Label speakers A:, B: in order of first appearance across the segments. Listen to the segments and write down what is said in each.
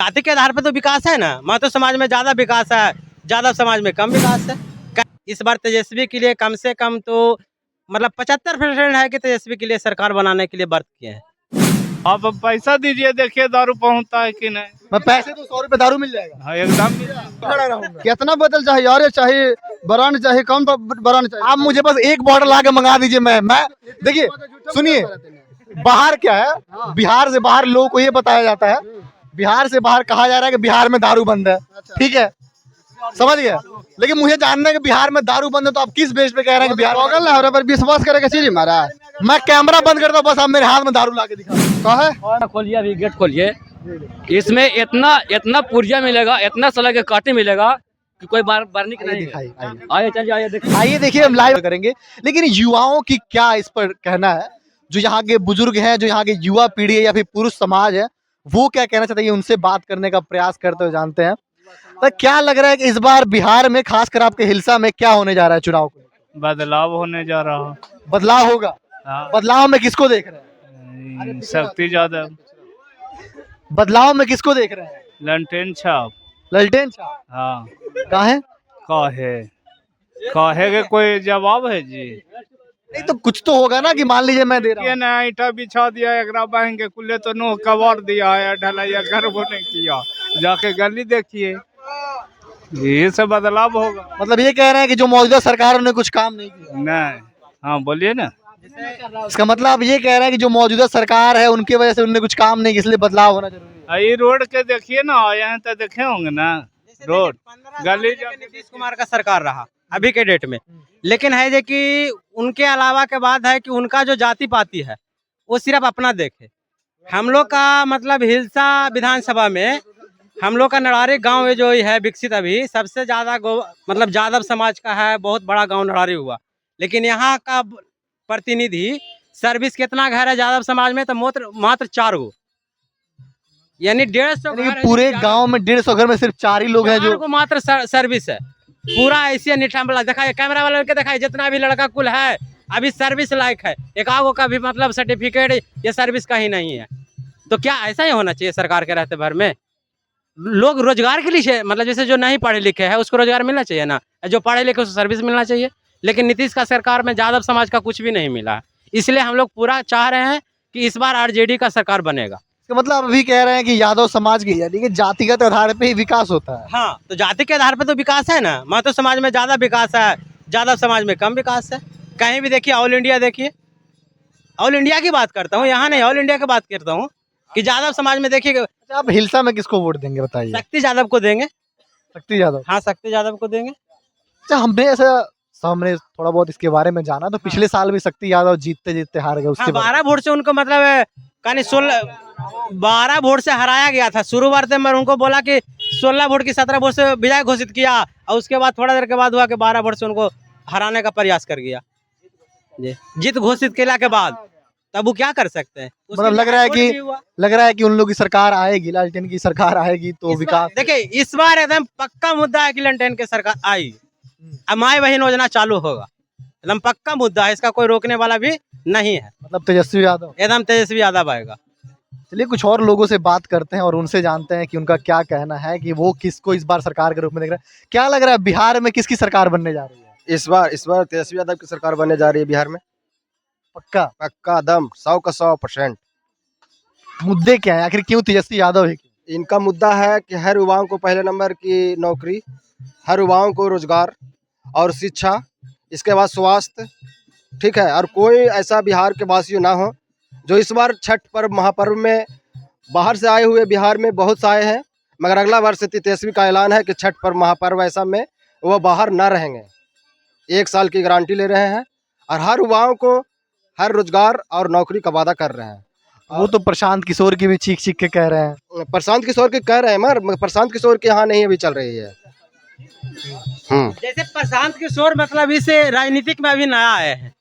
A: जाति के आधार पर तो विकास है ना। महतो समाज में ज़्यादा विकास है, यादव समाज में कम विकास है। इस बार तेजस्वी के लिए कम से कम तो मतलब 75% है कि तेजस्वी के लिए सरकार बनाने के लिए वर्क किए हैं।
B: आप अब पैसा दीजिए, देखिए दारू पहुंचता है कि नहीं।
C: मैं पैसे तो 100 रुपए दारू मिल जाएगा।
B: हाँ एकदम।
C: कितना बोतल चाहिए? और चाहिए ब्रांड चाहिए, कौन ब्रांड चाहिए? आप मुझे बस एक बॉटल ला के मंगा दीजिए। मैं देखिए सुनिए, बाहर क्या है, बिहार से बाहर लोगों को ये बताया जाता है, बिहार से बाहर कहा जा रहा है कि बिहार में दारू बंद है। ठीक है, समझ गया। लेकिन मुझे जानना है कि बिहार में दारू बंद है, तो आप किस बेस पे कह रहे हैं कि बिहार पागल ना हो रहा, पर विश्वास करेगा चीज हमारा। मैं कैमरा बंद करता हूँ, बस आप मेरे हाथ में दारू ला के दिखा। कहा
D: खोलिए, अभी गेट खोलिए। इसमें इतना पुर्जा मिलेगा, इतना साला के काटे मिलेगा कि कोई बारने की नहीं। आइए चलिए,
C: आइए देखिए, हम लाइव करेंगे। लेकिन युवाओं की क्या इस पर कहना है? जो यहाँ के बुजुर्ग हैं, जो यहाँ के युवा पीढ़ी है या फिर पुरुष समाज है, वो क्या कहना चाहते हैं, उनसे बात करने का प्रयास करते हुए जानते हैं। तो क्या लग रहा है कि इस बार बिहार में, खासकर आपके हिलसा में, क्या होने जा रहा है चुनाव को?
B: बदलाव होने जा रहा है।
C: बदलाव होगा।
B: हाँ।
C: बदलाव में किसको देख रहे हैं?
B: शक्ति यादव।
C: बदलाव में किसको देख रहे हैं?
B: ललटेन छाप।
C: ललटेन छाप।
B: हाँ।
C: काहे?
B: काहे के कोई जवाब है जी?
C: नहीं तो कुछ तो होगा ना, कि मान लीजिए मैं दे रहा
B: ये
C: हूँ।
B: ना ईटा बिछा दिया, एक बहन के कुल्ले तो नो कवर दिया है, ढलैया घर वो नहीं किया। जाके गली देखिए, ये सब बदलाव होगा।
C: मतलब ये कह रहे हैं कि जो मौजूदा सरकार ने कुछ काम नहीं किया।
B: नहीं, हाँ बोलिए ना।
C: इसका मतलब आप ये कह रहे हैं कि जो मौजूदा सरकार है उनकी वजह से उन्होंने कुछ काम नहीं किया, इसलिए बदलाव होना जरूरी है।
B: ये रोड के देखिए ना, यहाँ तो देखे होंगे ना रोड गली।
A: नीतीश कुमार का सरकार रहा अभी के डेट में, लेकिन है जे कि उनके अलावा के बाद है कि उनका जो जाति पाति है वो सिर्फ अपना देखे। हम लोग का मतलब हिलसा विधानसभा में हम लोग का नड़ारी गांव जो है विकसित, अभी सबसे ज़्यादा मतलब यादव समाज का है, बहुत बड़ा गांव नड़ारी हुआ। लेकिन यहाँ का प्रतिनिधि सर्विस कितना घर है यादव समाज में, तो मात्र 4 गो, यानी 150
C: पूरे गांव में 150 घर में सिर्फ 4 ही लोग हैं जो
A: मात्र सर्विस है। पूरा ऐसे निठाम्बला दिखाइए, कैमरा वाले के दिखाइए, जितना भी लड़का कुल है अभी सर्विस लायक है, एक आगो का भी मतलब सर्टिफिकेट ये सर्विस का ही नहीं है। तो क्या ऐसा ही होना चाहिए सरकार के रहते भर में? लोग रोजगार के लिए, मतलब जैसे जो नहीं पढ़े लिखे है उसको रोजगार मिलना चाहिए ना, जो पढ़े लिखे उसको सर्विस मिलना चाहिए। लेकिन नीतीश का सरकार में यादव समाज का कुछ भी नहीं मिला, इसलिए हम लोग पूरा चाह रहे हैं कि इस बार आरजेडी का सरकार बनेगा।
C: इसका मतलब आप अभी कह रहे हैं कि यादव समाज की, यानी कि जातिगत आधार पे ही विकास होता है।
A: हाँ, तो जाति के आधार पर तो विकास है ना। महतो समाज में ज़्यादा विकास है, यादव समाज में कम विकास है। कहीं भी देखिए, ऑल इंडिया देखिए, ऑल इंडिया की बात करता हूँ, यहाँ नहीं, ऑल इंडिया की बात करता हूँ कि यादव समाज में देखिए।
C: अच्छा, आप हिलसा में किसको वोट देंगे बताइए?
A: शक्ति यादव को देंगे।
C: शक्ति यादव।
A: हाँ, शक्ति यादव को देंगे।
C: अच्छा, हमने ऐसा हमने थोड़ा बहुत इसके बारे में जाना, तो पिछले साल भी शक्ति यादव जीतते जीतते हार गए। उसके
A: 12 वोट से उनको मतलब कहीं 12 वोट से हराया गया था शुरुआत में। उनको बोला कि 16 वोट की 17 वोट से विजय घोषित किया, और उसके बाद थोड़ा देर के बाद हुआ कि 12 वोट से उनको हराने का प्रयास कर गया जी। जीत घोषित किया के बाद तब वो क्या कर सकते हैं?
C: मतलब लग रहा है कि उन लोगों की सरकार आएगी, लालटेन की सरकार आएगी तो विकास।
A: देखिए, इस बार एकदम पक्का मुद्दा है कि लालटेन की सरकार आई, अब माई बहन योजना चालू होगा, एकदम पक्का मुद्दा है, इसका कोई रोकने वाला भी नहीं है।
C: मतलब तेजस्वी यादव,
A: एकदम तेजस्वी यादव आएगा।
C: चलिए कुछ और लोगों से बात करते हैं और उनसे जानते हैं कि उनका क्या कहना है, कि वो किसको इस बार सरकार के रूप में देख रहे हैं। क्या लग रहा है बिहार में किसकी सरकार बनने जा रही है?
E: इस बार तेजस्वी यादव की सरकार बनने जा रही है बिहार में। पक्का दम 100 का 100%।
C: मुद्दे क्या है आखिर, क्यों तेजस्वी यादव है?
E: इनका मुद्दा है कि हर युवाओं को पहले नंबर की नौकरी, हर युवाओं को रोजगार और शिक्षा, इसके बाद स्वास्थ्य, ठीक है। और कोई ऐसा बिहार के वासी ना हो जो इस बार छठ पर्व महापर्व में बाहर से आए हुए, बिहार में बहुत से आए हैं, मगर अगला वर्ष तेजस्वी का ऐलान है कि छठ पर्व महापर्व ऐसा में वो बाहर ना रहेंगे। 1 साल की गारंटी ले रहे हैं और हर युवाओं को हर रोजगार और नौकरी का वादा कर रहे हैं।
C: वो तो प्रशांत किशोर की भी चीख चीख के कह रहे हैं।
E: प्रशांत किशोर के कह रहे हैं, मगर प्रशांत किशोर के यहाँ नहीं अभी चल रही है।
A: जैसे प्रशांत किशोर मतलब इस राजनीतिक में अभी नया आए हैं,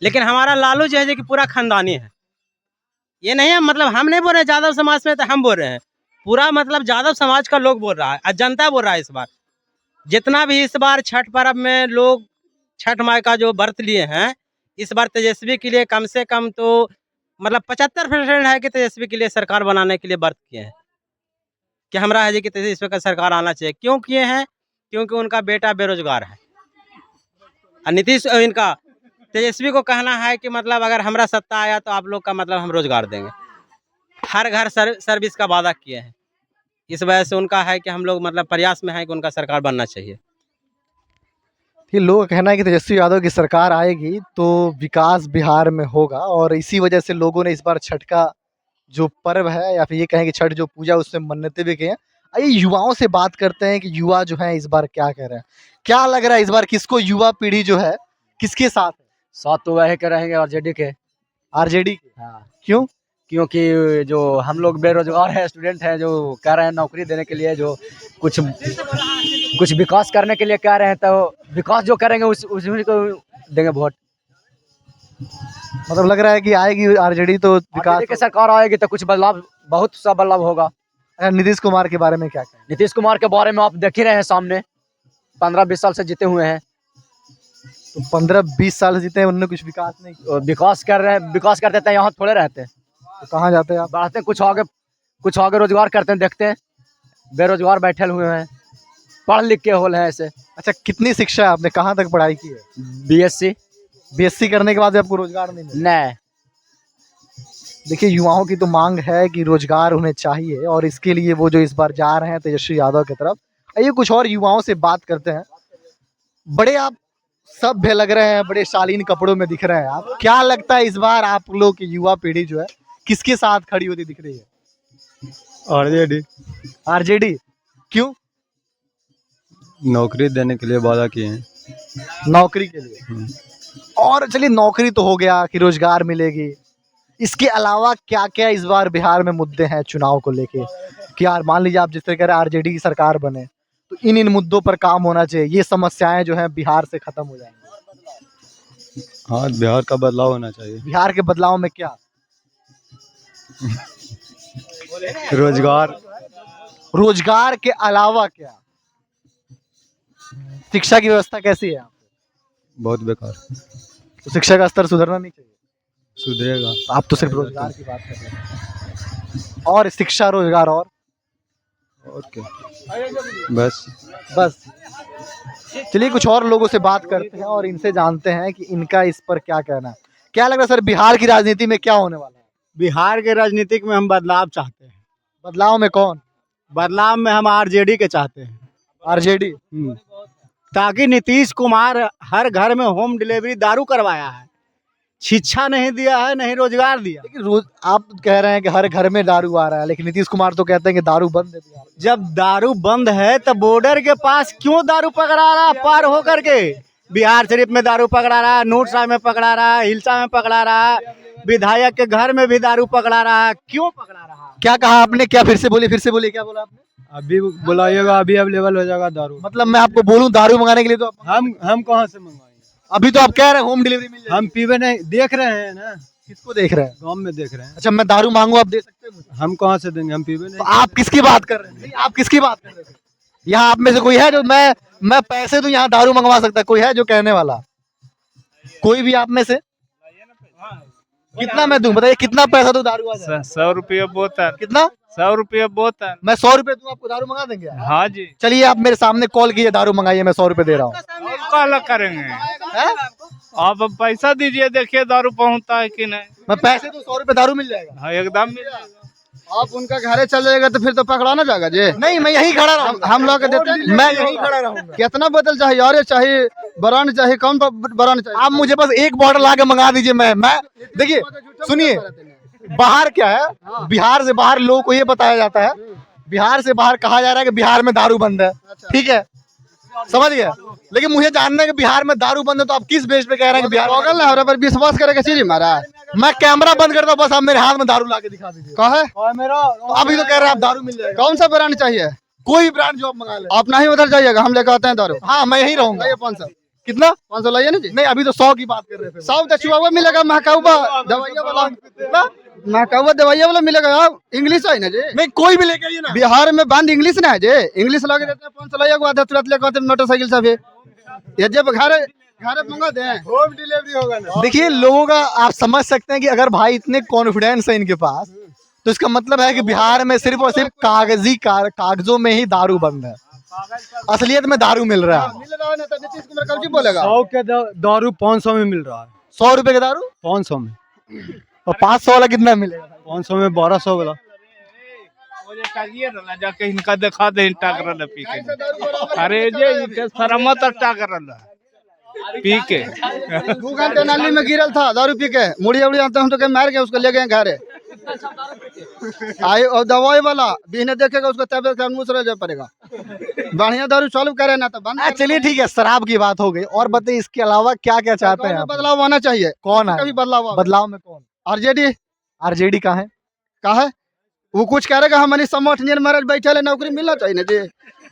A: लेकिन हमारा लालू जो है कि पूरा खानदानी है। ये नहीं है मतलब हम नहीं बोल रहे यादव समाज में, तो हम बोल रहे हैं पूरा मतलब यादव समाज का लोग बोल रहा है और जनता बोल रहा है। इस बार जितना भी इस बार छठ पर्व में लोग छठ माई का जो व्रत लिए हैं, इस बार तेजस्वी के लिए कम से कम तो मतलब 75% है कि तेजस्वी के लिए सरकार बनाने के लिए व्रत किए हैं। कि हमरा है जी कि इस पर सरकार आना चाहिए। क्यों किए हैं? क्योंकि उनका बेटा बेरोजगार है। और नीतीश इनका तेजस्वी को कहना है कि मतलब अगर हमारा सत्ता आया तो आप लोग का मतलब हम रोजगार देंगे। हर घर सर्विस का वादा किए हैं। इस वजह से उनका है कि हम लोग मतलब प्रयास में है कि उनका सरकार बनना चाहिए।
C: ये लोगों का कहना है कि तेजस्वी यादव की सरकार आएगी तो विकास बिहार में होगा, और इसी वजह से लोगों ने इस बार छठ का जो पर्व है, या फिर ये कहें कि छठ जो पूजा, उसमें मन्नतें भी की हैं। आइए युवाओं से बात करते हैं कि युवा जो है इस बार क्या कह रहे हैं। क्या लग रहा है इस बार किसको, युवा पीढ़ी जो है किसके साथ है?
D: साथ तो वह के रहेंगे आरजेडी के।
C: आरजेडी के?
D: हाँ,
C: क्यों?
D: क्योंकि जो हम लोग बेरोजगार हैं, स्टूडेंट हैं, जो कह रहे हैं नौकरी देने के लिए, जो कुछ विकास करने के लिए कह रहे हैं, तो विकास जो करेंगे उसी को देंगे वोट।
C: मतलब लग रहा है कि आएगी आरजेडी तो विकास
D: की सरकार आएगी तो कुछ बदलाव, बहुत सा बदलाव होगा।
C: अच्छा, नीतीश कुमार के बारे में क्या कहना?
D: नीतीश कुमार के बारे में आप देख ही रहे हैं, सामने 15-20 साल से जीते हुए हैं।
C: तो 15-20 साल से जीते हैं, उन्होंने कुछ विकास नहीं किया।
D: विकास कर रहे हैं, विकास करते हैं, यहाँ थोड़े रहते हैं।
C: तो कहाँ जाते हैं आप?
D: बढ़ते हैं, कुछ आगे रोजगार करते हैं, देखते हैं बेरोजगार बैठे हुए हैं, पढ़ लिख के होल हैं ऐसे।
C: अच्छा, कितनी शिक्षा आपने, कहाँ तक पढ़ाई की है? बीएससी करने के बाद भी आपको रोजगार नहीं मिला?
D: नहीं।
C: देखिए, युवाओं की तो मांग है कि रोजगार उन्हें चाहिए, और इसके लिए वो जो इस बार जा रहे हैं तेजस्वी यादव की तरफ। आइए कुछ और युवाओं से बात करते हैं। बड़े आप सभ्य लग रहे हैं, बड़े शालीन कपड़ों में दिख रहे हैं आप। क्या लगता है इस बार आप लोग की युवा पीढ़ी जो है किसके साथ खड़ी होती दिख रही है?
F: आरजेडी।
C: आरजेडी? क्यों?
F: नौकरी देने के लिए वादा किए हैं।
C: नौकरी के लिए? और चलिए, नौकरी तो हो गया कि रोजगार मिलेगी, इसके अलावा क्या क्या इस बार बिहार में मुद्दे हैं चुनाव को लेके कि यार मान लीजिए आप जिस तरह कह रहे हैं आरजेडी की सरकार बने तो इन मुद्दों पर काम होना चाहिए, ये समस्याएं जो हैं बिहार से खत्म हो जाएंगी?
F: हाँ, बिहार का बदलाव होना चाहिए।
C: बिहार के बदलाव में क्या?
F: रोजगार।
C: रोजगार के अलावा क्या? शिक्षा की व्यवस्था कैसी है यहाँ पे?
F: बहुत बेकार।
C: तो शिक्षा का स्तर सुधरना नहीं चाहिए?
F: सुधरेगा।
C: आप तो सिर्फ रोजगार की बात कर रहे हैं। और शिक्षा, रोजगार और
F: क्या? बस।
C: चलिए कुछ और लोगों से बात करते हैं और इनसे जानते हैं कि इनका इस पर क्या कहना है। क्या लग रहा है सर, बिहार की राजनीति में क्या होने वाला है?
G: बिहार के राजनीतिक में हम बदलाव चाहते हैं।
C: बदलाव में कौन?
G: बदलाव में हम आरजेडी के चाहते हैं।
C: आरजेडी?
G: ताकि नीतीश कुमार हर घर में होम डिलीवरी दारू करवाया है, शिक्षा नहीं दिया है, नहीं रोजगार दिया।
C: लेकिन रोज आप कह रहे हैं कि हर घर में दारू आ रहा है, लेकिन नीतीश कुमार तो कहते हैं कि दारू बंद है बिहार में।
G: जब दारू बंद है तो बॉर्डर के पास क्यों दारू पकड़ा रहा है? पार होकर के बिहार शरीफ में दारू पकड़ा रहा है, नूरशाह में पकड़ा रहा है, हिलसा में पकड़ा रहा है, विधायक के घर में भी दारू पकड़ा रहा है। क्यों पकड़ा रहा है?
C: क्या कहा आपने? क्या फिर से बोलिए, क्या बोला आपने?
F: अभी बुलाइएगा, अभी अवेलेबल हो जाएगा दारू।
C: मतलब मैं आपको बोलूं दारू मंगाने के लिए तो
F: हम कहाँ से मंगाएंगे?
C: अभी तो आप कह रहे हैं होम डिलीवरी मिल जाएगी।
F: हम पीवे नहीं, देख रहे हैं ना।
C: किसको देख रहे हैं?
F: गांव में देख रहे हैं।
C: अच्छा, मैं दारू मांगू, आप दे सकते हैं मुझे?
F: हम कहाँ से देंगे? हम पीवे नहीं।
C: तो आप किसकी बात कर रहे हैं? नहीं, आप किसकी बात कर रहे हैं? यहाँ आप में से कोई है जो मैं पैसे दूं यहाँ दारू मंगवा सकता है? कोई है जो कहने वाला? कोई भी आप में से? कितना मैं दूं, बताइए कितना पैसा दूं दारू आ जाए?
B: 100 रुपये बोतल।
C: कितना?
B: 100 रुपये बोतल।
C: मैं 100 रुपए दूं, आपको दारू मंगा देंगे?
B: हाँ जी।
C: चलिए आप मेरे सामने कॉल कीजिए, दारू मंगाइए, मैं 100 रुपए दे रहा हूँ।
B: क्या अलग करेंगे? आप पैसा दीजिए, देखिए दारू पहुंचता है कि नहीं।
C: मैं पैसे दूं, 100 रुपए दारू मिल जाएगा?
B: हाँ, एकदम मिल जाएगा।
E: आप उनका घरे चल जाएगा तो फिर तो पकड़ाना जाएगा जी।
C: नहीं, मैं यही खड़ा रहूंगा।
E: हम लोग
C: मैं यही खड़ा रहूंगा।
E: कितना बोतल चाहिए? और चाहिए ब्रांड चाहिए, कौन ब्रांड चाहिए?
C: आप मुझे बस एक बॉटल ला के मंगा दीजिए। मैं देखिए, सुनिए, बाहर क्या है, बिहार से बाहर लोगों को ये बताया जाता है, बिहार से बाहर कहा जा रहा है कि बिहार में दारू बंद है। ठीक है, समझ गए? लेकिन मुझे जानना है कि बिहार में दारू बंद है तो आप किस बेस पे कह रहे हैं कि बिहार
E: पागल है? पर विश्वास करेगा चीज हमारा।
C: मैं कैमरा बंद करता हूँ, बस आप मेरे हाथ में दारू ला के दिखा दीजिए।
E: कहा है?
C: तो अभी तो कह रहे हैं आप दारू मिल जाएगा।
E: कौन सा ब्रांड चाहिए?
C: कोई ब्रांड जो आप मंगा ले।
E: आप नहीं उधर जाइएगा, हम लेकर आते हैं दारू।
C: हाँ, मैं यही रहूंगा।
E: 500
C: कितना?
E: 500 लाइए ना जी।
C: नहीं, अभी तो 100 की बात कर रहे थे।
E: 100 तो चुआ मिलेगा, महकाउबा दवाइया वाला, महकाउबा दवाइया वाला मिलेगा। इंग्लिश है ना जी?
C: नहीं, कोई भी लेके आइए ना।
E: बिहार में बंद इंग्लिश ना है जी, इंग्लिश लगे देते हैं। 500 लाइए को आधा तुरंत लेकर आते हैं मोटरसाइकिल से। भी ये जब घर मंगा दें, होम डिलीवरी होगा ना।
C: देखिए, लोगों का आप समझ सकते हैं कि अगर भाई इतने कॉन्फिडेंस है इनके पास तो इसका मतलब है कि बिहार में सिर्फ और सिर्फ कागजों में ही दारू बंद है, असलियत में दारू मिल रहा है।
E: मिल रहा है ना, तो नीतीश कुमार कब जी बोलेगा?
F: 100 के दारू 500 में मिल रहा है।
C: 100 रुपए का दारू
F: 500 में,
C: और 500 वाला कितना मिलेगा?
F: 500 में 1200 वाला।
B: जाके इनका दिखा दे टाकर पी के। अरे जे इनके शरमत टाकर पी के
E: 2 घंटे नाली में गिरल था दारू पी के, मुड़ी उड़ी आते हम तो कहीं मार के उसको ले गए घर। आई और दवाई वाला बिना देखेगा उसको तबियत खराब मुँह से पड़ेगा। बढ़िया दारू चालू करे ना तो बंद।
C: चलिए ठीक है, शराब की बात हो गई, और बताइए इसके अलावा क्या क्या चाहते हैं आप?
E: बदलाव आना चाहिए।
C: कौन है
E: कभी बदलाव
C: बदलाव में? कौन?
E: आरजेडी
C: आरजेडी कहाँ है?
E: का है वो कुछ करेगा? हमारी समोठ नियर मरल बैठे ले, नौकरी मिलना चाहिए ना जी।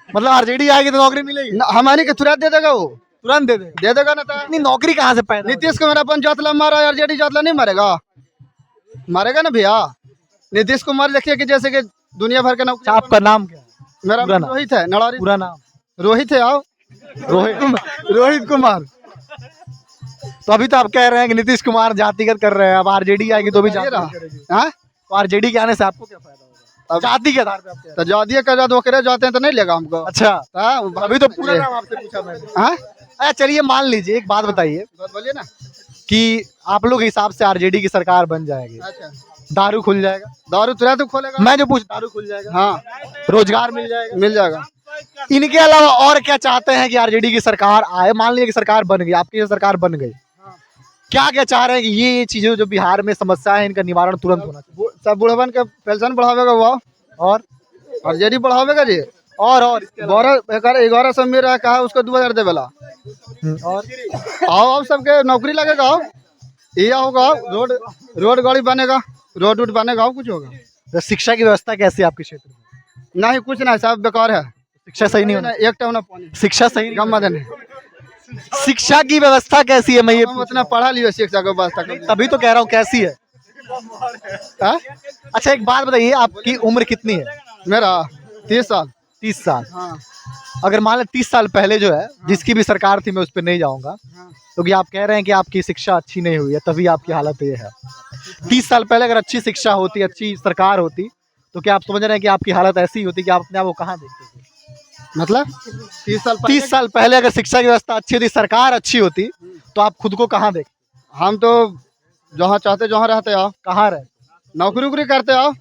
C: मतलब आरजेडी आएगी तो नौकरी मिलेगी?
E: हमारी के तुरंत दे देगा, वो
C: तुरंत दे
E: देगा ना। तो
C: इतनी नौकरी कहाँ से पैदा?
E: नीतीश कुमार अपन जातला मारा, आरजेडी जातला नहीं मारेगा? मारेगा ना भैया। नीतीश कुमार देखिए कि जैसे कि दुनिया भर के नौकरी।
C: आपका नाम क्या है?
E: मेरा
C: पूरा
E: नाम
C: नाम?
E: रोहित है, नड़ारी।
C: पूरा नाम?
E: रोहित है। आओ
C: रोहित कुमार। तो अभी तो आप कह रहे हैं कि नीतीश कुमार जातिगत कर रहे हैं, अब आरजेडी आएगी तो भी जातिगत करेगी।
E: हाँ
C: तो आरजेडी के आने से आपको क्या फायदा होगा? जाति के आधार पे आप कह रहे हैं।
E: तो जादिए का जाद वकरे जाते हैं तो नहीं लेगा हमको।
C: अच्छा,
E: हाँ,
C: अभी तो पूरा नाम आपसे पूछा मैंने।
E: हाँ
C: अच्छा चलिए, मान लीजिए एक बात बताइए
E: बोलिए ना।
C: कि आप लोग के हिसाब से आरजेडी की सरकार बन जाएगी,
E: अच्छा,
C: दारू खुल जाएगा?
E: दारू तुरंत खोलेगा।
C: मैं जो पूछ, दारू खुल जाएगा,
E: हाँ
C: रोजगार मिल जाएगा?
E: मिल जाएगा।
C: इनके अलावा और क्या चाहते हैं कि आरजेडी की सरकार आए? मान लीजिए कि सरकार बन गई, आपकी जो सरकार बन गई, क्या क्या चाह रहे हैं कि ये चीजें जो बिहार में समस्या है इनका निवारण तुरंत होना चाहिए?
E: सब बुढ़वन के पेंशन बढ़ावेगा वो,
C: और
E: आरजेडी बढ़ावेगा जी।
C: और
E: 1100 मिल रहा कहा उसको 2000 दे वाला।
C: और
E: आओ सबके नौकरी लगेगा। ये होगा रोड गाड़ी बनेगा, रोड बनेगा, कुछ होगा।
C: तो शिक्षा की व्यवस्था कैसी है आपके क्षेत्र में?
E: नहीं कुछ नहीं, सब बेकार है।
C: शिक्षा सही नहीं होना?
E: एक टाउन पानी
C: शिक्षा सही नहीं?
E: गम्मा देने।
C: शिक्षा की व्यवस्था कैसी है? मैं ये
E: हम उतना पढ़ा लियो शिक्षा को बस तक।
C: तभी तो कह रहा हूँ कैसी है।
E: हाँ?
C: अच्छा एक बात बताइए, आपकी उम्र कितनी है?
E: मेरा 30 साल।
C: 30 साल।
E: हाँ।
C: अगर मान लें 30 साल पहले जो है जिसकी भी सरकार थी, मैं उस पर नहीं जाऊंगा, क्योंकि आप कह रहे हैं कि आपकी शिक्षा अच्छी नहीं हुई है तभी आपकी हालत ये है। 30 साल पहले अगर अच्छी शिक्षा होती, अच्छी सरकार होती, तो क्या आप समझ रहे हैं कि आपकी हालत ऐसी होती कि आप अपने आप को कहाँ देखते थे?
E: मतलब
C: 30 साल पहले अगर शिक्षा की व्यवस्था अच्छी होती, सरकार अच्छी होती, तो आप खुद को कहाँ देखते?
E: हम तो जहाँ चाहते जहाँ रहते आओ।
C: कहाँ रहे?
E: नौकरी उकरी करते आओ।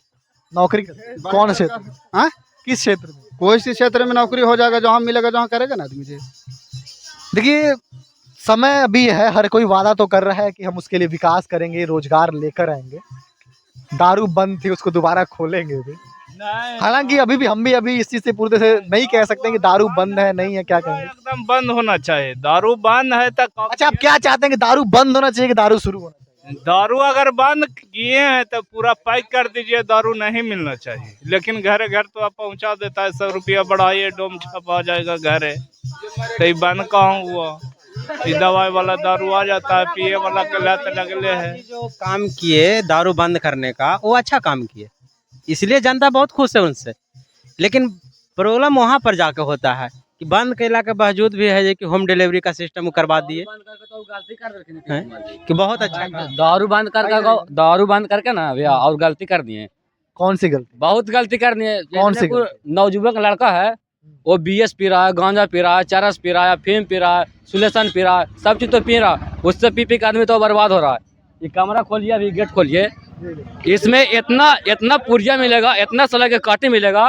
C: नौकरी कौन क्षेत्र?
E: हाँ,
C: किस क्षेत्र में?
E: कोई सी क्षेत्र में नौकरी हो जाएगा, जहाँ मिलेगा जहाँ करेगा ना आदमी जी।
C: देखिए समय अभी है, हर कोई वादा तो कर रहा है कि हम उसके लिए विकास करेंगे, रोजगार लेकर आएंगे। दारू बंद थी उसको दोबारा खोलेंगे भी। हालांकि अभी भी हम भी अभी इस चीज से पूरी तरह से नहीं कह सकते कि दारू बंद है नहीं है, क्या कहेंगे?
B: एकदम बंद होना चाहिए। दारू बंद है तो
C: अच्छा आप क्या चाहते हैं कि दारू बंद होना चाहिए कि दारू शुरू होना चाहिए?
B: दारू अगर बंद किए हैं तो पूरा पैक कर दीजिए, दारू नहीं मिलना चाहिए। लेकिन घर घर तो आप पहुंचा देता है, 100 रुपया बढ़ाइए, डोम छप आ जाएगा घरे। तो ये बंद कहाँ हुआ? ये दवाई वाला दारू आ जाता है, पिए वाला के लत लगले है।
A: जो काम किए दारू बंद करने का, वो अच्छा काम किए, इसलिए जनता बहुत खुश है उनसे। लेकिन प्रॉब्लम वहाँ पर जाकर होता है कि बंद कैला के बावजूद भी है कि होम डिलीवरी का सिस्टम करवा दिए हैं, कि बहुत अच्छा काम।
H: दारू बंद करके ना भैया और गलती कर दिए।
C: कौन सी गलती?
H: बहुत गलती कर दिए।
C: कौन सी
H: नौजुवक लड़का है, वो BS पी रहा है, गांजा पी रहा है, चरस पी रहा है, अफीम पी रहा है, सुलेसन पी रहा है, सब चीज तो पी रहा है। उससे पी के आदमी तो बर्बाद हो रहा है। ये कमरा खोलिए, अभी गेट खोलिए, इसमें इतना पुर्जा मिलेगा, इतना सला के काटे मिलेगा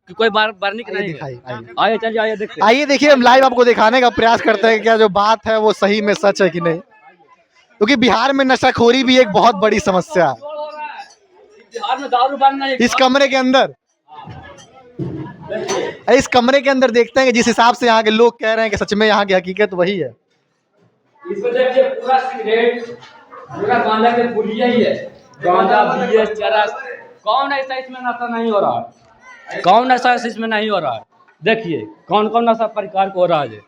H: कि कोई बरनी नहीं
C: दिखाई
H: आइए, चलिए आइए देखते।
C: आइए देखिए, हम लाइव आपको दिखाने का प्रयास करते हैं कि क्या जो बात है वो सही में सच है कि नहीं, क्योंकि बिहार में नशाखोरी भी एक बहुत बड़ी समस्या है।
H: बिहार में दारू बंद नहीं।
C: इस कमरे के अंदर देखते हैं कि जिस हिसाब से यहाँ के लोग कह रहे हैं कि सच में यहाँ की हकीकत वही है।
H: इसमें देखिए पूरा सिगरेट, पूरा गांजा के पुलिया ही है। गांजा, BS, चरस, कौन ऐसा इसमें नशा नहीं हो रहा है? कौन नशा इसमें नहीं हो रहा है? देखिए कौन कौन नशा प्रकार को हो रहा है।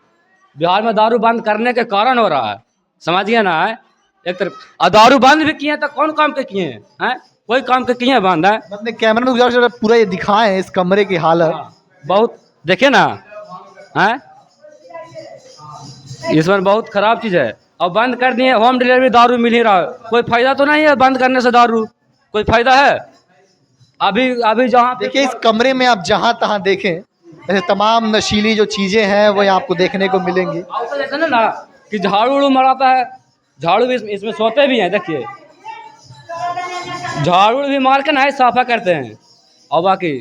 H: बिहार में दारू बंद करने के कारण हो रहा है, समझिए ना। एक तरफ दारू बंद भी किए तो कौन काम के किए हैं? कोई काम के किए बंद है?
C: अपने कैमरा में गुजारिश पूरा ये दिखाएं इस कमरे की हालत।
H: बहुत देखिए ना, हैं इसमें बहुत खराब चीज है। और बंद कर दिए, होम डिलीवरी दारू मिल ही रहा है। कोई फायदा तो नहीं है बंद करने से, दारू कोई फायदा है? अभी अभी जहाँ पे
C: देखिए इस कमरे में आप जहां तहां देखें ऐसे तमाम नशीली जो चीजें हैं वो आपको देखने को मिलेंगी।
H: आपको जैसे ना कि झाड़ू उड़ू मराता है, झाड़ू भी इसमें सोते भी हैं, देखिए झाड़ू भी मार के ना साफा करते हैं, और बाकी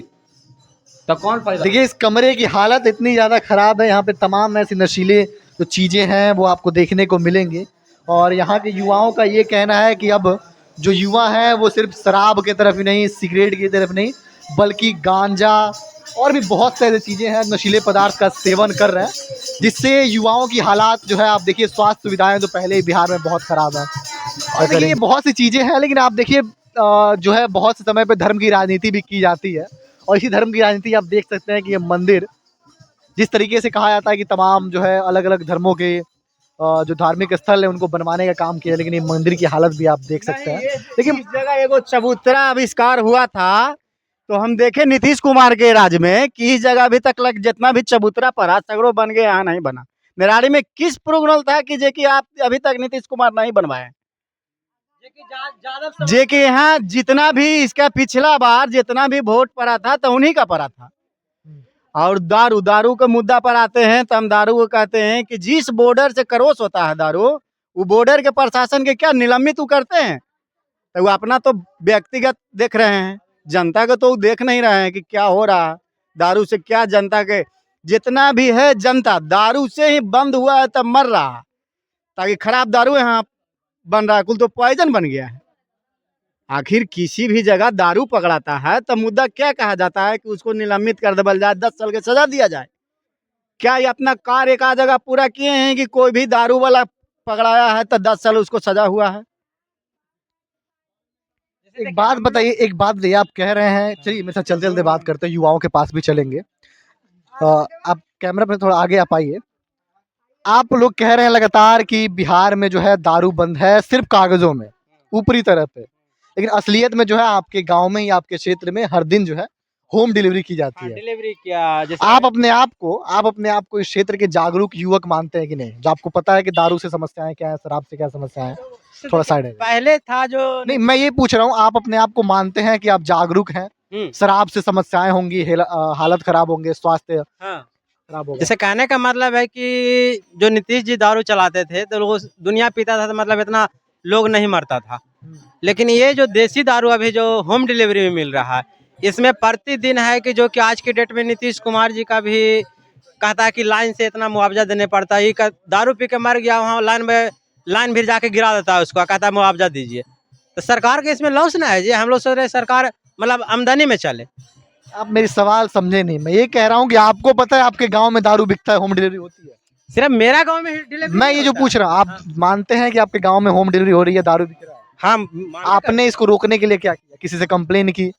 H: तो कौन फायदा।
C: देखिए इस कमरे की हालत इतनी ज़्यादा ख़राब है, यहाँ पे तमाम ऐसी नशीले जो चीज़ें हैं वो आपको देखने को मिलेंगी। और यहाँ के युवाओं का ये कहना है कि अब जो युवा हैं वो सिर्फ शराब की तरफ ही नहीं, सिगरेट की तरफ नहीं, बल्कि गांजा और भी बहुत सारी चीज़ें हैं, नशीले पदार्थ का सेवन कर रहे हैं, जिससे युवाओं की हालात जो है आप देखिए, स्वास्थ्य सुविधाएं तो पहले ही बिहार में बहुत ख़राब है। और देखिए ये बहुत सी चीज़ें हैं, लेकिन आप देखिए जो है बहुत से समय पे धर्म की राजनीति भी की जाती है। और इसी धर्म की राजनीति आप देख सकते हैं कि ये मंदिर जिस तरीके से कहा जाता है कि तमाम जो है अलग अलग धर्मों के जो धार्मिक स्थल है उनको बनवाने का काम किया, लेकिन ये मंदिर की हालत भी आप देख सकते हैं।
G: लेकिन इस जगह एगो चबूतरा आविष्कार हुआ था, तो हम देखे नीतीश कुमार के राज में कि इस जगह अभी तक जितना भी चबूतरा पड़ा सगड़ो बन गया, यहाँ नहीं बना। निराड़ी में किस प्रोग्राम था कि जे कि आप अभी तक नीतीश कुमार नहीं बनवाए, जे कि यहाँ जितना भी इसका पिछला बार जितना भी वोट पड़ा था तो उन्हीं का पड़ा था। और दारू के मुद्दा पर आते हैं तो हम दारू को कहते हैं कि जिस बॉर्डर से क्रॉस होता है दारू, वो बॉर्डर के प्रशासन के क्या निलंबित करते हैं, तो वो अपना तो व्यक्तिगत देख रहे हैं, जनता को तो वो देख नहीं रहे हैं कि क्या हो रहा है दारू से। क्या जनता के जितना भी है जनता दारू से ही बंद हुआ है तब मर रहा है, ताकि खराब दारू यहाँ बन रहा है, कुल तो पॉइजन बन गया है। आखिर किसी भी जगह दारू पकड़ाता है तो मुद्दा क्या कहा जाता है कि उसको निलंबित कर देवल जाए, 10 साल की सजा दिया जाए। क्या ये अपना कार्य एक आध जगह पूरा किए हैं कि कोई भी दारू वाला पकड़ाया है तो 10 साल उसको सजा हुआ है?
C: एक बात बताइए, आप कह रहे हैं, चलिए मेरे साथ चलते चलते बात करते हैं, युवाओं के पास भी चलेंगे। आप कैमरा पे थोड़ा आगे आप आइए। आप लोग कह रहे हैं लगातार कि बिहार में जो है दारू बंद है, सिर्फ कागजों में, ऊपरी तरफ है, लेकिन असलियत में जो है आपके गांव में या आपके क्षेत्र में हर दिन जो है होम डिलीवरी की जाती है।
A: डिलीवरी किया जैसे
C: आप अपने आप को इस क्षेत्र के जागरूक युवक मानते हैं कि नहीं, जो आपको पता है कि दारू से समस्याएं क्या है, शराब से क्या समस्या है? थोड़ा साइड है।
A: पहले था जो
C: नहीं, मैं ये पूछ रहा हूँ, आप अपने आप को मानते हैं कि आप जागरूक हैं? शराब से समस्याएं होंगी, हालत खराब होंगे, स्वास्थ्य
A: हाँ
C: खराब होगा।
A: जैसे कहने का मतलब है कि जो नीतीश जी दारू चलाते थे तो लोग दुनिया पीता था, तो मतलब इतना लोग नहीं मरता था। लेकिन ये जो देसी दारू अभी जो होम डिलीवरी में मिल रहा है, इसमें प्रतिदिन है कि जो कि आज की डेट में नीतीश कुमार जी का भी कहता है कि लाइन से इतना मुआवजा देने पड़ता है। ये दारू पी के मर गया, वहाँ लाइन भी जाके गिरा देता है उसको, कहता है मुआवजा दीजिए। तो सरकार के इसमें लॉस ना है जी। हम लोग सोच रहे सरकार मतलब आमदनी में चले।
C: आप मेरी सवाल समझे नहीं। मैं ये कह रहा हूँ कि आपको पता है आपके गांव में दारू बिकता है, होम डिलीवरी होती है?
A: सिर्फ मेरा गांव में डिलीवरी
C: मैं ये जो पूछ रहा हूँ, आप मानते हैं कि आपके गांव में होम डिलीवरी हो रही है, दारू बिक रहा है?
A: हाँ।
C: आपने इसको रोकने के लिए क्या किया? किसी से कंप्लेन की,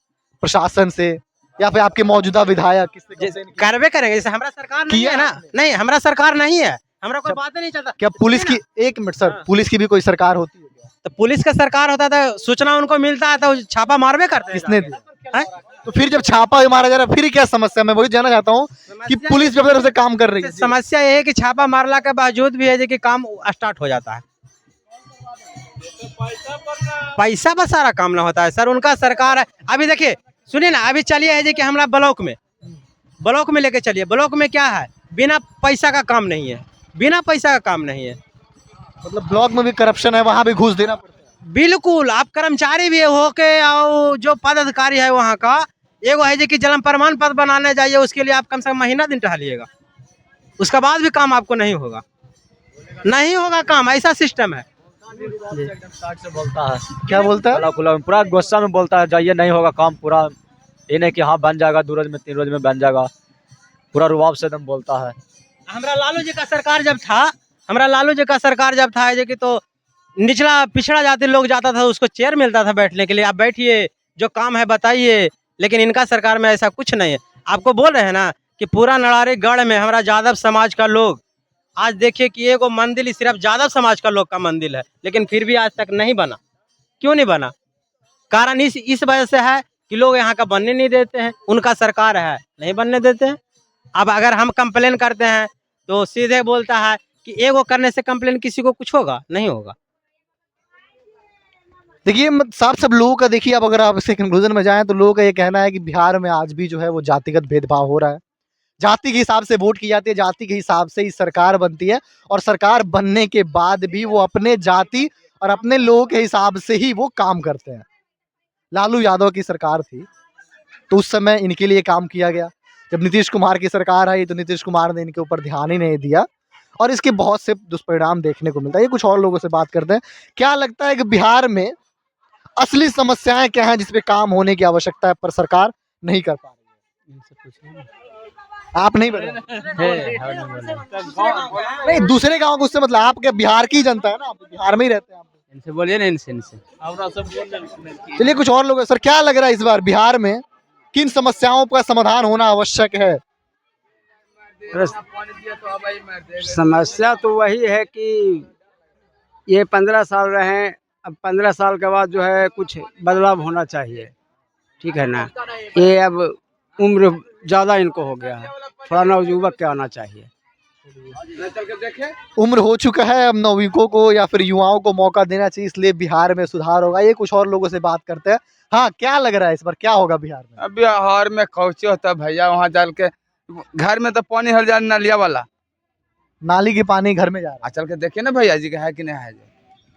C: प्रशासन से, या फिर आपके मौजूदा विधायक किससे?
A: करवे करेंगे। जैसे हमारा सरकार नहीं है ना, नहीं हमारा सरकार नहीं है, हमारा कोई बात नहीं चलता।
C: क्या पुलिस की, एक मिनट सर, पुलिस की भी कोई सरकार होती है क्या?
A: तो पुलिस का सरकार होता था, सूचना उनको मिलता है तो छापा मारवे करते हैं।
C: किसने दिया? तो फिर जब छापा मारा जा रहा है, फिर क्या समस्या? मैं वही जानना चाहता हूँ कि पुलिस जब तरफ से काम कर रही है।
A: समस्या ये है कि छापा मारला के बावजूद भी है जो कि काम स्टार्ट हो जाता है, पैसा पर सारा काम ना होता है सर। उनका सरकार है। अभी देखिए सुनिए ना, अभी चलिए है कि हमारा ब्लॉक में लेके चलिए। ब्लॉक में क्या है, बिना पैसा का काम नहीं है, बिना पैसा का काम नहीं है।
C: मतलब ब्लॉक में भी करप्शन है, वहाँ भी घूस देना पड़ता है?
A: बिल्कुल। आप कर्मचारी भी हो के और जो पदाधिकारी है वहाँ का, एगो है जो कि जन्म प्रमाण पत्र बनाने जाइए, उसके लिए आप कम से कम महीना दिन टहलिएगा, उसके बाद भी काम आपको नहीं होगा काम। ऐसा सिस्टम है।
D: से बोलता है,
C: क्या बोलता है?
D: पूरा गुस्सा में बोलता है, जाइए नहीं होगा काम पूरा, ये नहीं कि हाँ बन जाएगा 2 रोज में 3 रोज में बन जाएगा, पूरा रुआब से एकदम बोलता है।
A: हमारा लालू जी का सरकार जब था जो कि तो निचला पिछड़ा जाति लोग जाता था, उसको चेयर मिलता था बैठने के लिए, आप बैठिए, जो काम है बताइए। लेकिन इनका सरकार में ऐसा कुछ नहीं है। आपको बोल रहे हैं ना कि पूरा नड़ारी गढ़ में हमारा यादव समाज का लोग, आज देखिए कि एगो मंदिर सिर्फ यादव समाज का लोग का मंदिर है, लेकिन फिर भी आज तक नहीं बना। क्यों नहीं बना? कारण इस वजह से है कि लोग यहाँ का बनने नहीं देते हैं। उनका सरकार है, नहीं बनने देते हैं। अब अगर हम कंप्लेन करते हैं तो सीधे बोलता है कि एगो करने से कंप्लेन किसी को कुछ होगा? नहीं होगा।
C: देखिए साहब, सब लोगों का देखिए, अब अगर आप इसके कंक्लूजन में जाएं तो लोगों का ये कहना है कि बिहार में आज भी जो है वो जातिगत भेदभाव हो रहा है। जाति के हिसाब से वोट की जाती है, जाति के हिसाब से ही सरकार बनती है, और सरकार बनने के बाद भी वो अपने जाति और अपने लोगों के हिसाब से ही वो काम करते हैं। लालू यादव की सरकार थी तो उस समय इनके लिए काम किया गया। जब नीतीश कुमार की सरकार आई तो नीतीश कुमार ने इनके ऊपर ध्यान ही नहीं दिया, और इसके बहुत से दुष्परिणाम देखने को मिलता है। ये कुछ और लोगों से बात करते हैं। क्या लगता है कि बिहार में असली समस्याएं क्या हैं जिसपे काम होने की आवश्यकता है पर सरकार नहीं कर पा रही है? आप नहीं बता नहीं, दूसरे गांव को उससे मतलब, आपके बिहार की जनता है ना, आप बिहार में ही रहते हैं। आप
H: इनसे बोलिए ना, इनसे
C: चलिए कुछ और लोग, सर क्या लग रहा है इस बार बिहार में किन समस्याओं का समाधान होना आवश्यक है?
I: समस्या तो वही है कि ये 15 साल रहे, अब 15 साल के बाद जो है कुछ बदलाव होना चाहिए, ठीक है ना। ये अब उम्र ज़्यादा इनको हो गया है, थोड़ा नवयुवक के आना चाहिए।
C: उम्र हो चुका है, अब नवयुवकों को या फिर युवाओं को मौका देना चाहिए, इसलिए बिहार में सुधार होगा। ये कुछ और लोगों से बात करते हैं। हाँ, क्या लग रहा है इस बार क्या होगा बिहार में?
J: अब बिहार में कौची होता है भैया, वहाँ डाल के घर में तो पानी हर जा नलिया वाला,
C: नाली के पानी घर में जा रहा है।
J: चल के देखिए ना भैया जी का है कि नहीं है।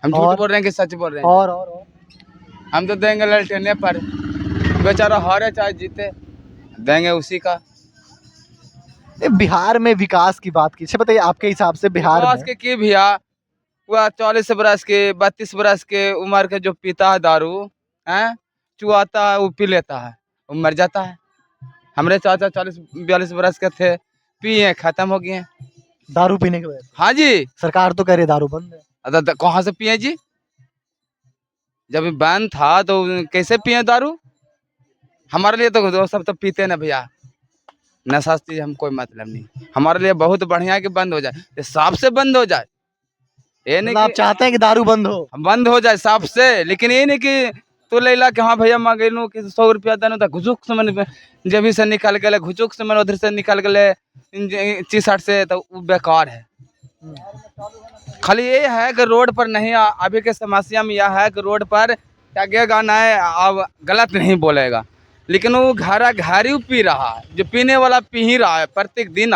J: हम झूठ बोल रहे हैं कि सच बोल रहे हैं?
C: और
J: हम तो देंगे ललटेने पर, बेचारा हारे चाहे जीते देंगे उसी का।
C: बिहार में विकास की बात की, अच्छा बताइए आपके हिसाब से बिहार
J: विकास
C: में
J: के भैया, वह 40 बरस के 32 बरस के उम्र के जो पीता है दारू है, चुआता है, वो पी लेता है, वो मर जाता है। हमारे चाचा 40-42 बरस के थे, पिए खत्म हो गए
C: दारू पीने के वजह से।
J: हाँ जी,
C: सरकार तो कह रही है दारू बंद है।
J: कहाँ से पिए जी? जब ये बंद था तो कैसे पिए दारू? हमारे लिए तो सब तो पीते ना भैया, नशा चीज हम कोई मतलब नहीं। हमारे लिए बहुत बढ़िया कि बंद हो जाए, ये साफ से बंद हो जाए। ये नहीं
C: आप चाहते हैं कि दारू बंद हो
J: जाए साफ से, लेकिन ये नहीं कि तो लेला कि हाँ भैया मांगे लूँ कि 100 रुपया देना था, घुचुक से मैंने जब से निकाल गए, घुचुक से मैंने उधर से निकाल गए 60 से, तो वो बेकार है। खाली ये है कि रोड पर नहीं, अभी के समस्या में यह है कि रोड पर टगेगा नहीं, अब गलत नहीं बोलेगा, लेकिन वो घर ही पी रहा है, जो पीने वाला पी ही रहा है प्रत्येक दिन,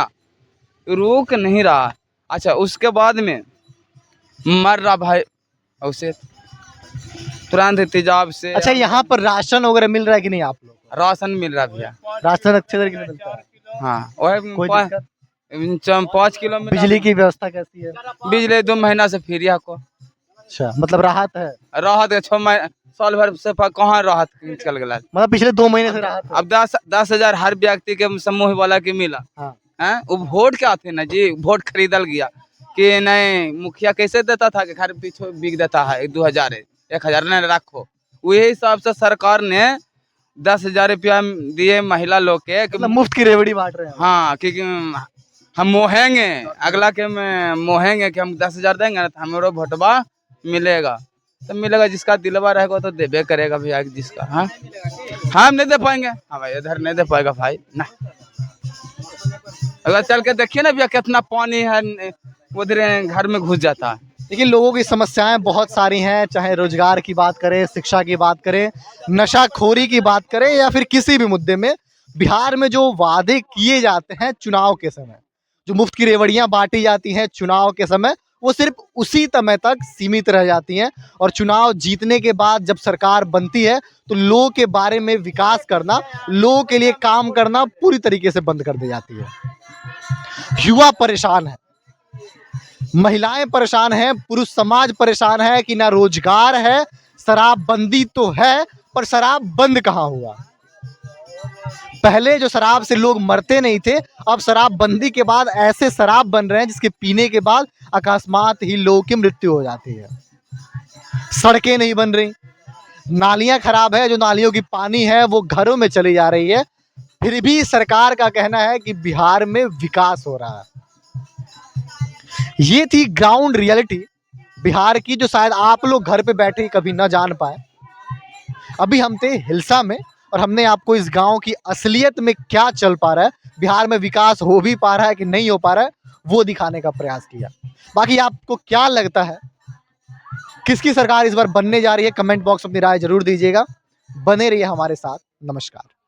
J: रुक नहीं रहा। अच्छा, उसके बाद में मर रहा भाई उसे तुरंत तेजाब से।
C: अच्छा, यहाँ पर राशन वगैरह मिल रहा है कि नहीं आप लोग?
J: राशन मिल रहा है भैया,
C: राशन अच्छे तरीके से मिलता है?
J: हाँ,
C: कोई दिक्कत?
J: 5 किलो में।
C: बिजली की व्यवस्था कैसी है?
J: बिजली 2 महीना से फ्री है को।
C: अच्छा, मतलब राहत है?
J: राहत 6 महीना साल भर से कहाँ राहत चल गया,
C: मतलब पिछले 2 महीने से राहत है।
J: अब 10,000 हर व्यक्ति के समूह वाला के मिला।
C: हाँ।
J: वो वोट क्या थे ना जी, वोट खरीदल गया कि नहीं, मुखिया कैसे देता था कि घर पीछे बिक देता है 2,000 1,000 नहीं रखो, वही हिसाब से सरकार ने 10,000 रुपया दिए महिला लोग के,
C: मतलब मुफ्त की रेवड़ी बांट रहे हैं।
J: हाँ, क्योंकि हम मोहेंगे अगला के में मोहेंगे कि हम 10,000 देंगे ना तो हमारा भोटवा मिलेगा, तो मिलेगा, जिसका दिलवा रहेगा तो देबे करेगा भैया, जिसका। हाँ, हम नहीं दे पाएंगे, हाँ भाई इधर नहीं दे पाएगा भाई ना। अगर चल के देखिए ना भैया कितना पानी है उधर घर में घुस जाता है।
C: देखिए, लोगों की समस्याएं बहुत सारी हैं, चाहे रोजगार की बात करें, शिक्षा की बात करें, नशाखोरी की बात करें, या फिर किसी भी मुद्दे में बिहार में जो वादे किए जाते हैं चुनाव के समय, जो मुफ्त की रेवड़ियां बांटी जाती हैं चुनाव के समय, वो सिर्फ उसी समय तक सीमित रह जाती हैं, और चुनाव जीतने के बाद जब सरकार बनती है तो लोगों के बारे में विकास करना, लोगों के लिए काम करना पूरी तरीके से बंद कर दी जाती है। युवा परेशान है, महिलाएं परेशान हैं, पुरुष समाज परेशान है कि ना रोजगार है, शराबबंदी तो है पर शराब बंद कहाँ हुआ। पहले जो शराब से लोग मरते नहीं थे, अब शराबबंदी के बाद ऐसे शराब बन रहे हैं जिसके पीने के बाद अकस्मात ही लोगों की मृत्यु हो जाती है। सड़कें नहीं बन रही, नालियां खराब है, जो नालियों की पानी है वो घरों में चली जा रही है, फिर भी सरकार का कहना है कि बिहार में विकास हो रहा है। ये थी ग्राउंड रियलिटी बिहार की, जो शायद आप लोग घर पे बैठे कभी ना जान पाए। अभी हम थे हिल्सा में और हमने आपको इस गांव की असलियत में क्या चल पा रहा है, बिहार में विकास हो भी पा रहा है कि नहीं हो पा रहा है, वो दिखाने का प्रयास किया। बाकी आपको क्या लगता है किसकी सरकार इस बार बनने जा रही है, कमेंट बॉक्स में अपनी राय जरूर दीजिएगा। बने रहिए हमारे साथ। नमस्कार।